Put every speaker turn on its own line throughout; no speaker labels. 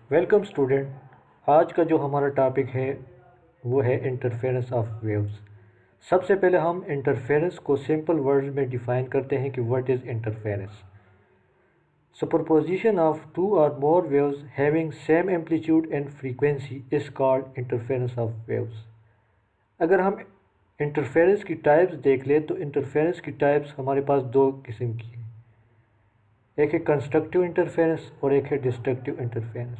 Welcome student. आज का जो हमारा टॉपिक है वो है इंटरफेरेंस ऑफ वेव्स। सबसे पहले हम इंटरफेरेंस को सिंपल वर्ड्स में डिफाइन करते हैं कि what is interference. Superposition of two और more waves having same amplitude and frequency is called interference of waves. अगर हम इंटरफेरेंस की टाइप्स देख लें तो इंटरफेरेंस की टाइप्स हमारे पास दो किस्म की हैं। एक है कंस्ट्रक्टिव इंटरफेरेंस और एक है डिस्ट्रक्टिव इंटरफेरेंस।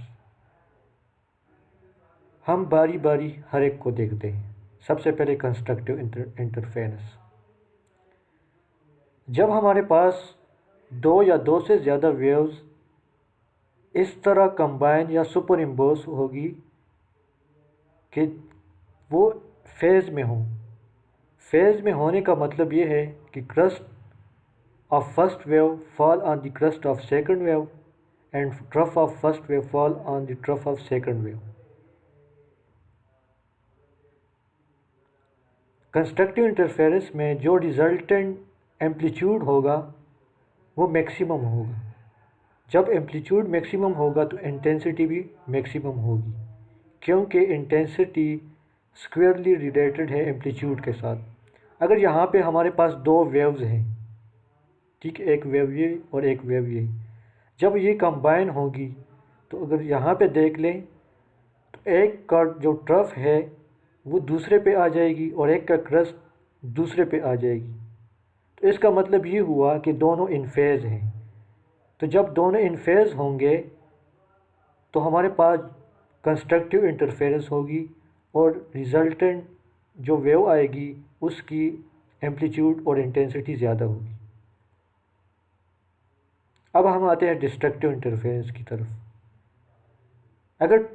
हम बारी बारी हर एक को देखते हैं। सबसे पहले कंस्ट्रक्टिव इंटरफेरेंस। जब हमारे पास दो या दो से ज़्यादा वेव्स इस तरह कंबाइन या सुपर इम्पोज होगी कि वो फेज़ में हों। फेज़ में होने का मतलब ये है कि crust of first wave fall on the crust of second wave and trough of first wave fall on the trough of second wave. Constructive interference में जो रिजल्टेंट एम्पलीट्यूड होगा वो मैक्सिमम होगा। जब एम्पलीट्यूड मैक्सिमम होगा तो इंटेंसिटी भी maximum होगी, क्योंकि इंटेंसिटी स्क्वायरली रिलेटेड है एम्पलीट्यूड के साथ। अगर यहाँ पे हमारे पास दो वेव्स हैं, ठीक है, एक वेव ये और एक वेव ये, जब ये कंबाइन होगी तो अगर यहाँ पे देख लें तो एक का जो ट्रफ है वो दूसरे पे आ जाएगी और एक का क्रस्ट दूसरे पे आ जाएगी। तो इसका मतलब ये हुआ कि दोनों इन फेज़ हैं। तो जब दोनों इन फेज़ होंगे तो हमारे पास कंस्ट्रक्टिव इंटरफेरेंस होगी और रिजल्टेंट जो वेव आएगी उसकी एम्पलीट्यूड और इंटेंसिटी ज़्यादा होगी। अब हम आते हैं डिस्ट्रक्टिव इंटरफेरेंस की तरफ। अगर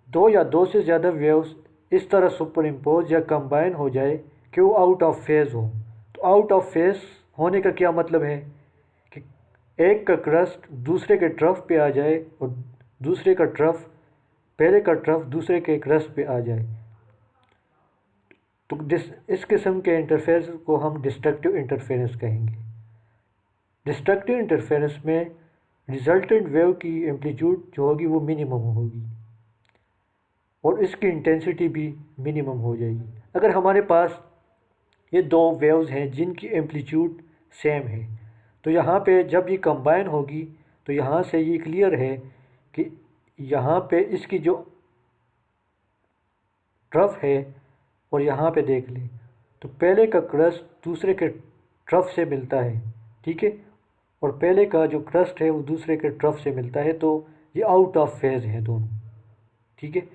दो या दो से ज़्यादा वेव्स इस तरह सुपर इम्पोज या कंबाइन हो जाए कि वो आउट ऑफ फेज़ हो, तो आउट ऑफ फेज़ होने का क्या मतलब है कि एक का क्रस्ट दूसरे के ट्रफ पे आ जाए और दूसरे का ट्रफ पहले का ट्रफ दूसरे के क्रस्ट पे आ जाए। तो इस किस्म के इंटरफेरेंस को हम डिस्ट्रक्टिव इंटरफेरेंस कहेंगे। डिस्ट्रक्टिव इंटरफेरेंस में रिजल्टेंट वेव की एम्पलीट्यूड जो होगी वो मिनिमम होगी और इसकी इंटेंसिटी भी मिनिमम हो जाएगी। अगर हमारे पास ये दो वेव्स हैं जिनकी एम्पलीट्यूड सेम है तो यहाँ पे जब ये कंबाइन होगी तो यहाँ से ये क्लियर है कि यहाँ पे इसकी जो ट्रफ है और यहाँ पे देख लें तो पहले का क्रस्ट दूसरे के ट्रफ से मिलता है, ठीक है, और पहले का जो क्रस्ट है वो दूसरे के ट्रफ से मिलता है, तो ये आउट ऑफ फेज़ है दोनों, ठीक है।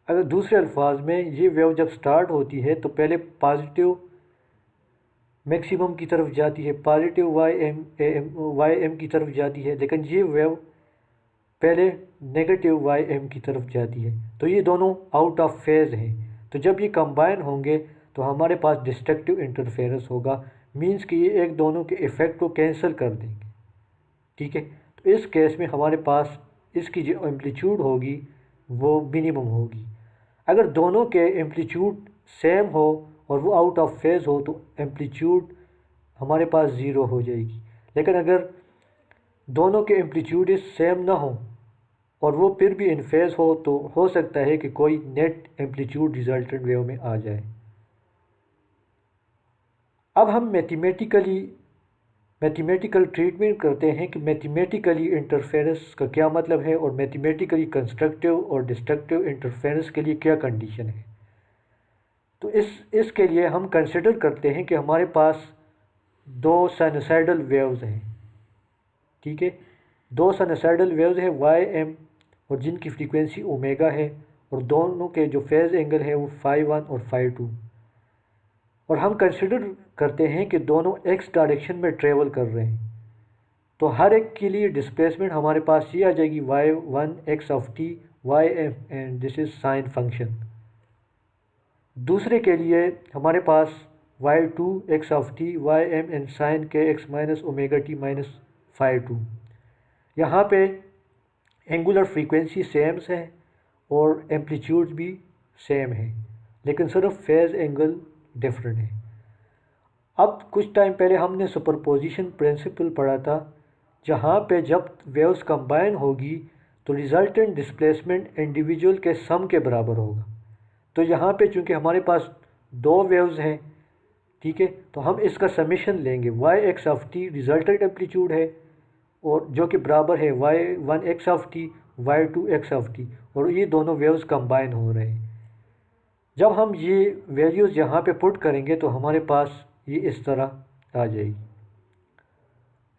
अगर दूसरे अल्फाज में ये वेव जब स्टार्ट होती है तो पहले पॉजिटिव मैक्सिमम की तरफ जाती है, पॉजिटिव वाई एम की तरफ जाती है, लेकिन ये वेव पहले नेगेटिव वाई एम की तरफ जाती है, तो ये दोनों आउट ऑफ फेज़ हैं। तो जब ये कंबाइन होंगे तो हमारे पास डिस्ट्रक्टिव इंटरफेरेंस होगा, मींस कि ये एक दोनों के इफ़ेक्ट को कैंसिल कर देंगे, ठीक है। तो इस केस में हमारे पास इसकी जो एम्पलीट्यूड होगी वो मिनिमम होगी। अगर दोनों के एम्पलीट्यूड सेम हो और वो आउट ऑफ फेज़ हो तो एम्पलीट्यूड हमारे पास ज़ीरो हो जाएगी। लेकिन अगर दोनों के एम्पलीट्यूड सेम ना हो और वो फिर भी इन फेज़ हो तो हो सकता है कि कोई नेट एम्पलीट्यूड रिजल्टेंट वेव में आ जाए। अब हम मैथमेटिकल ट्रीटमेंट करते हैं कि मैथमेटिकली इंटरफेरेंस का क्या मतलब है और मैथमेटिकली कंस्ट्रक्टिव और डिस्ट्रक्टिव इंटरफेरेंस के लिए क्या कंडीशन है। तो इसके लिए हम कंसिडर करते हैं कि हमारे पास दो साइनसॉइडल वेव्स हैं, ठीक है, दो साइनसॉइडल वेव्स हैं वाई एम और जिनकी फ्रीक्वेंसी ओमेगा है और दोनों के जो फेज़ एंगल है वो φ1 और φ2, और हम कंसिडर करते हैं कि दोनों एक्स डायरेक्शन में ट्रेवल कर रहे हैं। तो हर एक के लिए डिस्प्लेसमेंट हमारे पास ये आ जाएगी y1 x of t Y M and this is sine function. दूसरे के लिए हमारे पास y2 x of t Y M and sine के X minus omega T minus φ2। यहाँ पे एंगुलर फ्रीक्वेंसी सेम है और एम्पलीट्यूड भी सेम है, लेकिन सिर्फ फेज़ एंगल डिफरेंट है। अब कुछ टाइम पहले हमने सुपरपोजिशन प्रिंसिपल पढ़ा था, जहाँ पे जब वेव्स कंबाइन होगी तो रिजल्टेंट डिस्प्लेसमेंट इंडिविजुअल के सम के बराबर होगा। तो यहाँ पे चूँकि हमारे पास दो वेव्स हैं, ठीक है, तो हम इसका समीशन लेंगे। Y X of T resultant amplitude है और जो कि बराबर है Y one X of T Y two X of T, और ये दोनों वेव्स कंबाइन हो रहे हैं। जब हम ये वैल्यूज़ यहाँ पे पुट करेंगे तो हमारे पास ये इस तरह आ जाएगी।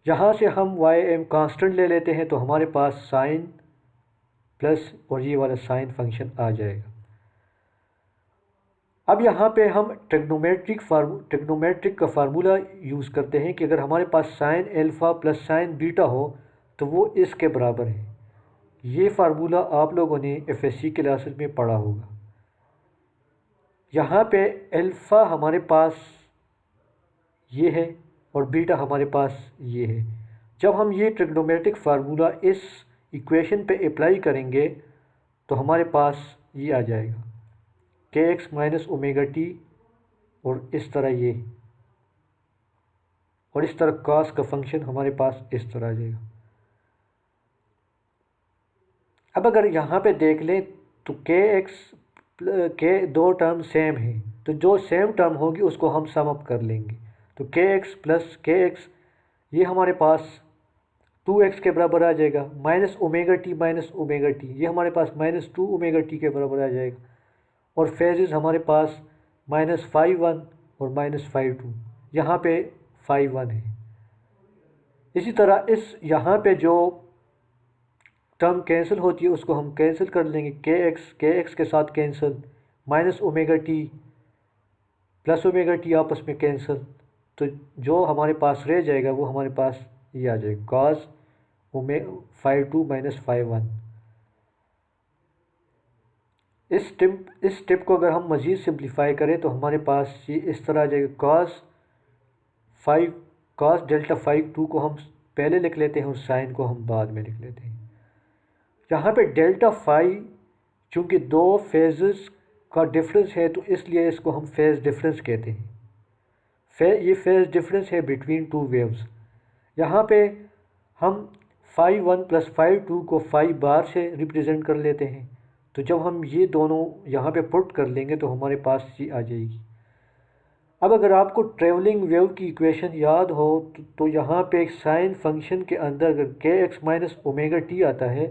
यहाँ से हम वाई एम कांस्टेंट ले लेते हैं तो हमारे पास साइन प्लस और ये वाला साइन फंक्शन आ जाएगा। अब यहाँ पे हम ट्रिग्नोमेट्रिक का फार्मूला यूज़ करते हैं कि अगर हमारे पास sine alpha plus sine beta हो तो वो इसके बराबर है। ये फार्मूला आप लोगों ने एफएससी क्लासेस में पढ़ा होगा। यहाँ पे एल्फ़ा हमारे पास ये है और बीटा हमारे पास ये है। जब हम ये ट्रिग्नोमेट्रिक फार्मूला इस इक्वेशन पे अप्लाई करेंगे तो हमारे पास ये आ जाएगा के एक्स माइनस ओमेगा टी, और इस तरह ये, और इस तरह कॉस का फंक्शन हमारे पास इस तरह आ जाएगा। अब अगर यहाँ पे देख लें तो के एक्स के दो टर्म सेम है, तो जो सेम टर्म होगी उसको हम सम अप कर लेंगे। तो के एक्स प्लस के एक्स ये हमारे पास 2x के बराबर आ जाएगा, माइनस ओमेगा टी ये हमारे पास माइनस 2 ओमेगा टी के बराबर आ जाएगा, और फेजेस हमारे पास -φ1 और -φ2, यहाँ पे φ1 है। इसी तरह इस यहाँ पे जो टर्म कैंसिल होती है उसको हम कैंसिल कर लेंगे, के एक्स के साथ cancel, minus omega T plus omega T आपस में कैंसिल, तो जो हमारे पास रह जाएगा वो हमारे पास ये आ जाएगा कॉस φ2 माइनस φ1। इस स्टेप को अगर हम मज़ीद सिंप्लीफाई करें तो हमारे पास ये इस तरह आ जाएगा कॉस डेल्टा φ2 को हम पहले लिख लेते हैं और साइन को हम बाद में लिख लेते हैं। यहाँ पे डेल्टा फाई चूँकि दो फेजेस का डिफरेंस है तो इसलिए इसको हम फेज डिफरेंस कहते हैं। ये फेज डिफरेंस है बिटवीन टू वेव्स। यहाँ पे हम φ1 प्लस φ2 को फाई बार से रिप्रेजेंट कर लेते हैं। तो जब हम ये दोनों यहाँ पे पुट कर लेंगे तो हमारे पास ये आ जाएगी। अब अगर आपको ट्रैवलिंग वेव की इक्वेशन याद हो तो यहाँ पे एक साइन फंक्शन के अंदर अगर के एक्स माइनस ओमेगा टी आता है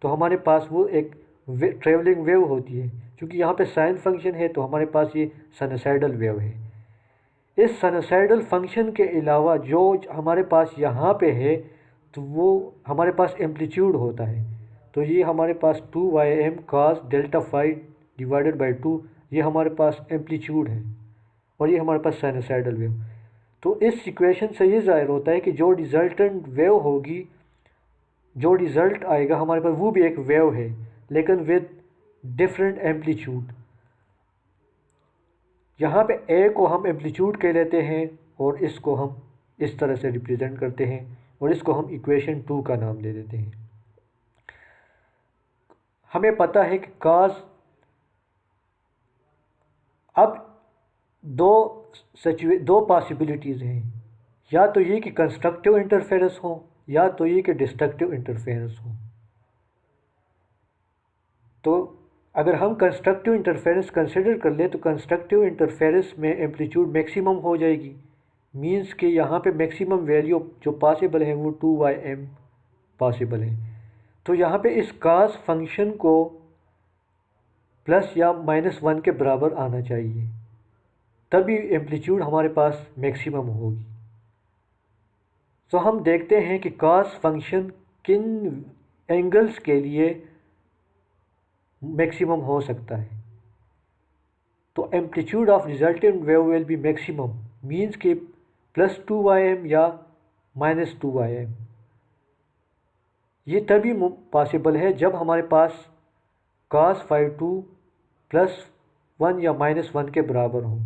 तो हमारे पास वो एक ट्रैवलिंग वेव होती है। क्योंकि यहाँ पे साइन फंक्शन है तो हमारे पास ये साइनसॉइडल वेव है। इस साइनसॉइडल फंक्शन के अलावा जो हमारे पास यहाँ पे है तो वो हमारे पास एम्पलीट्यूड होता है। तो ये हमारे पास 2 cos delta phi divided by 2 ये हमारे पास एम्पलीट्यूड है, और ये हमारे पास साइनसॉइडल वेव। तो इस इक्वेशन से ये ज़ाहिर होता है कि जो रिजल्टेंट वेव होगी, जो रिज़ल्ट आएगा हमारे पास वो भी एक वेव है लेकिन विद डिफरेंट एम्पलीट्यूड। यहाँ पे ए को हम एम्पलीट्यूड कह लेते हैं और इसको हम इस तरह से रिप्रेजेंट करते हैं, और इसको हम इक्वेशन 2 का नाम दे देते हैं। हमें पता है कि काज अब दो पॉसिबिलिटीज़ हैं, या तो ये कि कंस्ट्रक्टिव इंटरफेरेंस हो या तो ये कि डिस्ट्रक्टिव इंटरफेरेंस हो। तो अगर हम कंस्ट्रक्टिव इंटरफेरेंस कंसिडर कर लें तो कंस्ट्रक्टिव इंटरफेरेंस में एम्पलीट्यूड मैक्सिमम हो जाएगी। मींस कि यहाँ पे मैक्सिमम वैल्यू जो पॉसिबल है वो 2m पॉसिबल है। तो यहाँ पे इस कास फंक्शन को प्लस या -1 के बराबर आना चाहिए, तभी एम्पलीट्यूड हमारे पास मैक्सिमम होगी। तो हम देखते हैं कि कास फंक्शन किन एंगल्स के लिए मैक्सिमम हो सकता है। तो amplitude of resultant wave will be maximum means कि +2m या -2m। ये तभी पॉसिबल है जब हमारे पास cos φ2 +1 या -1 के बराबर हो।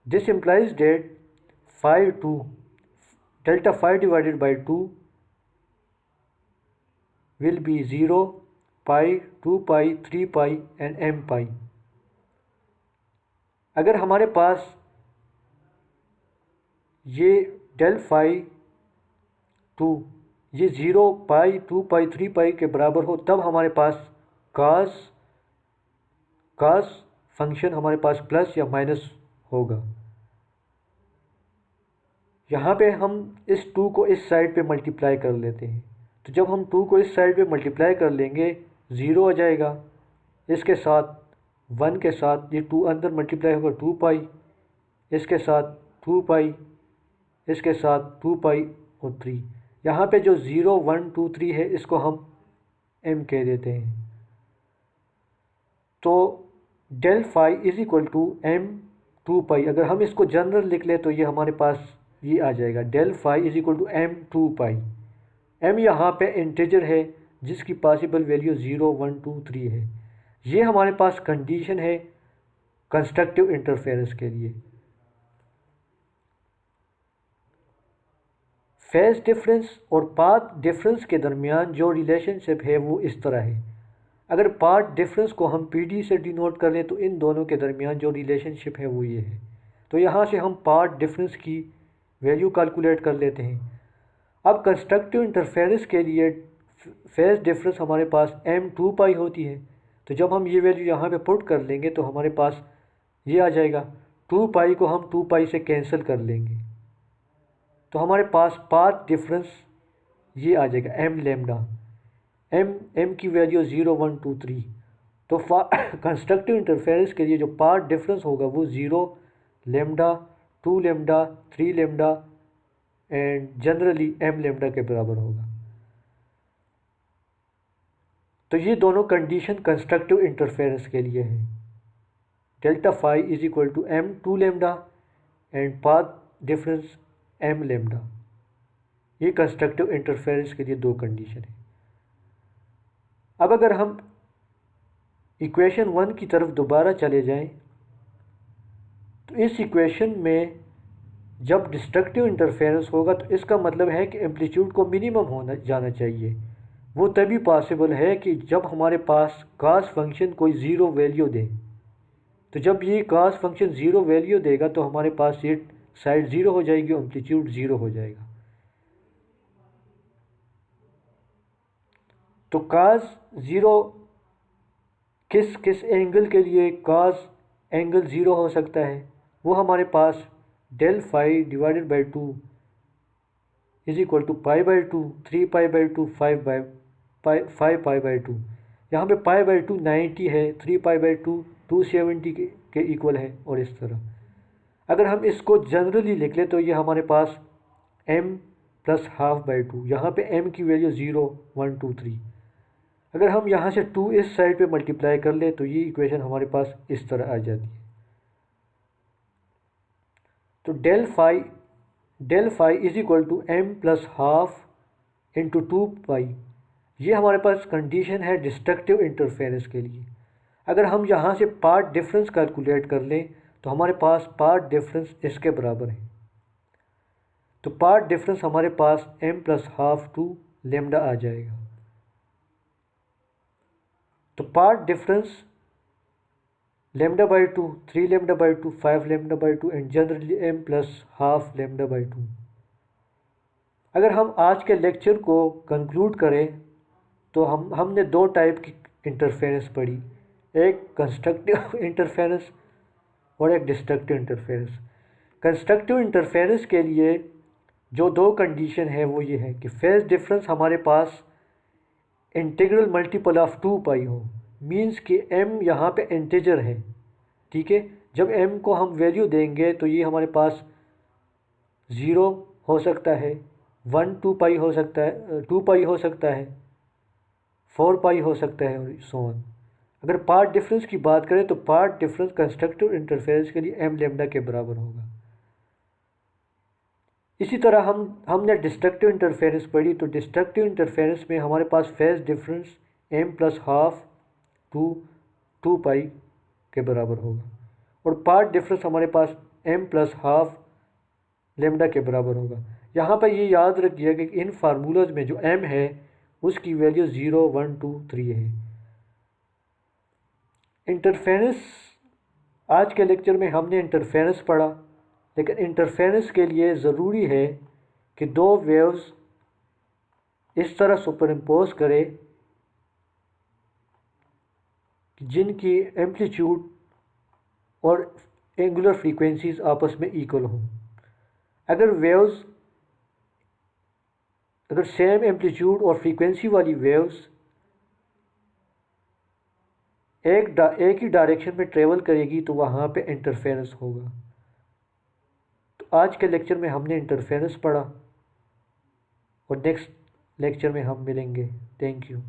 This implies that φ2 delta phi divided by 2 will be 0, pi, 2 pi, 3 pi and m pi. अगर हमारे पास ये डेल φ2 ये 0 पाई 2 पाई 3 पाई के बराबर हो तब हमारे पास कास फंक्शन हमारे पास प्लस या माइनस होगा। यहाँ पे हम इस 2 को इस साइड पे मल्टीप्लाई कर लेते हैं, तो जब हम 2 को इस साइड पे मल्टीप्लाई कर लेंगे 0 आ जाएगा, इसके साथ 1 के साथ ये 2 अंदर मल्टीप्लाई होगा 2 पाई, इसके साथ 2 पाई, इसके साथ 2 पाई और 3। यहाँ पे जो 0 1 2 3 है इसको हम m कह देते हैं। तो del phi is equal to m 2 pi, अगर हम इसको जनरल लिख लें तो ये हमारे पास ये आ जाएगा, del phi is equal to m 2 pi. m यहाँ पे इंटीजर है जिसकी पॉसिबल वैल्यू 0 1 2 3 है। ये हमारे पास कंडीशन है कंस्ट्रक्टिव इंटरफेरेंस के लिए। फेज डिफरेंस और पाथ डिफरेंस के दरमियान जो रिलेशनशिप है वो इस तरह है। अगर पाथ डिफरेंस को हम PD से डिनोट कर लें तो इन दोनों के दरमियान जो रिलेशनशिप है वो ये है। तो यहाँ से हम पाथ डिफरेंस की वैल्यू कैलकुलेट कर लेते हैं। अब कंस्ट्रक्टिव इंटरफेरेंस के लिए फेज डिफरेंस हमारे पास m 2 पाई होती है, तो जब हम ये वैल्यू यहाँ पे पुट कर लेंगे तो हमारे पास ये आ जाएगा। 2 पाई को हम 2 पाई से कैंसिल कर लेंगे तो हमारे पास पाथ डिफरेंस ये आ जाएगा m लेमडा। m की वैल्यू 0 1 2 3। तो कंस्ट्रक्टिव इंटरफेरेंस के लिए जो पाथ डिफरेंस होगा वो 0 lambda 2 lambda 3 lambda and generally m lambda के बराबर होगा। तो ये दोनों कंडीशन कंस्ट्रक्टिव इंटरफेरेंस के लिए है। Delta phi is equal to m 2 lambda and path difference m lambda. ये कंस्ट्रक्टिव इंटरफेरेंस के लिए दो कंडीशन है। अब अगर हम इक्वेशन 1 की तरफ दोबारा चले जाएं तो इस इक्वेशन में जब डिस्ट्रक्टिव इंटरफेरेंस होगा तो इसका मतलब है कि एम्पलीट्यूड को मिनिमम होना जाना चाहिए। वो तभी पॉसिबल है कि जब हमारे पास कास फंक्शन कोई ज़ीरो वैल्यू दे। तो जब ये कास फंक्शन ज़ीरो वैल्यू देगा तो हमारे पास ये साइड ज़ीरो हो जाएगी, एम्पलीट्यूड ज़ीरो हो जाएगा। तो कास ज़ीरो किस किस एंगल के लिए कास एंगल ज़ीरो हो सकता है, वो हमारे पास del phi divided by 2 is equal to pi by 2 3 pi by 2 5 pi by 2। यहाँ पे पाई बाई 2 90 है, 3 पाई बाई 2 270 के इक्वल है। और इस तरह अगर हम इसको जनरली लिख लें तो ये हमारे पास m प्लस हाफ बाई 2, यहाँ पे m की वैल्यू 0 1 2 3। अगर हम यहाँ से 2 इस साइड पे मल्टीप्लाई कर ले तो ये इक्वेशन हमारे पास इस तरह आ जाती है। तो del phi is equal to m plus half into 2 pi, ये हमारे पास कंडीशन है डिस्ट्रक्टिव इंटरफेरेंस के लिए। अगर हम यहाँ से पार्ट डिफरेंस कैलकुलेट कर लें तो हमारे पास पार्ट डिफरेंस इसके बराबर है। तो पार्ट डिफरेंस हमारे पास m प्लस हाफ 2 लेमडा आ जाएगा। तो path difference lambda by 2 3 lambda by 2 5 lambda by 2 and generally m plus half lambda by 2। अगर हम आज के लेक्चर को कंक्लूड करें तो हमने दो टाइप की इंटरफेरेंस पढ़ी, एक कंस्ट्रक्टिव इंटरफेरेंस और एक डिस्ट्रक्टिव इंटरफेरेंस। कंस्ट्रक्टिव इंटरफेरेंस के लिए जो दो कंडीशन है वो ये है कि फेज डिफरेंस हमारे पास इंटीग्रल मल्टीपल ऑफ 2 पाई हो, मींस कि m यहाँ पे इंटीजर है। ठीक है, जब m को हम वैल्यू देंगे तो ये हमारे पास 0 हो सकता है, 1 2 पाई हो सकता है, 2 पाई हो सकता है, 4 पाई हो सकता है और सो ऑन। अगर पार्ट डिफरेंस की बात करें तो पार्ट डिफरेंस कंस्ट्रक्टिव इंटरफेरेंस के लिए m लेमडा के बराबर होगा। इसी तरह हमने डिस्ट्रक्टिव इंटरफेरेंस पढ़ी, तो डिस्ट्रक्टिव इंटरफेरेंस में हमारे पास phase difference m plus half 2 pi के बराबर होगा और पार्ट डिफरेंस हमारे पास m प्लस हाफ लेमडा के बराबर होगा। यहाँ पर ये याद रखिएगा कि इन फार्मूलाज में जो m है उसकी वैल्यू 0 1 2 3 है। इंटरफेरेंस, आज के लेक्चर में हमने इंटरफेरेंस पढ़ा, लेकिन इंटरफेरेंस के लिए ज़रूरी है कि दो वेव्स इस तरह सुपर इम्पोज करें कि जिनकी एम्पलीट्यूड और एंगुलर फ्रीक्वेंसीज आपस में इक्वल हों। अगर वेव्स अगर सेम एम्पलीट्यूड और फ्रीक्वेंसी वाली वेव्स एक ही डायरेक्शन में ट्रेवल करेगी तो वहाँ पे इंटरफेरेंस होगा। तो आज के लेक्चर में हमने इंटरफेरेंस पढ़ा और नेक्स्ट लेक्चर में हम मिलेंगे। Thank you.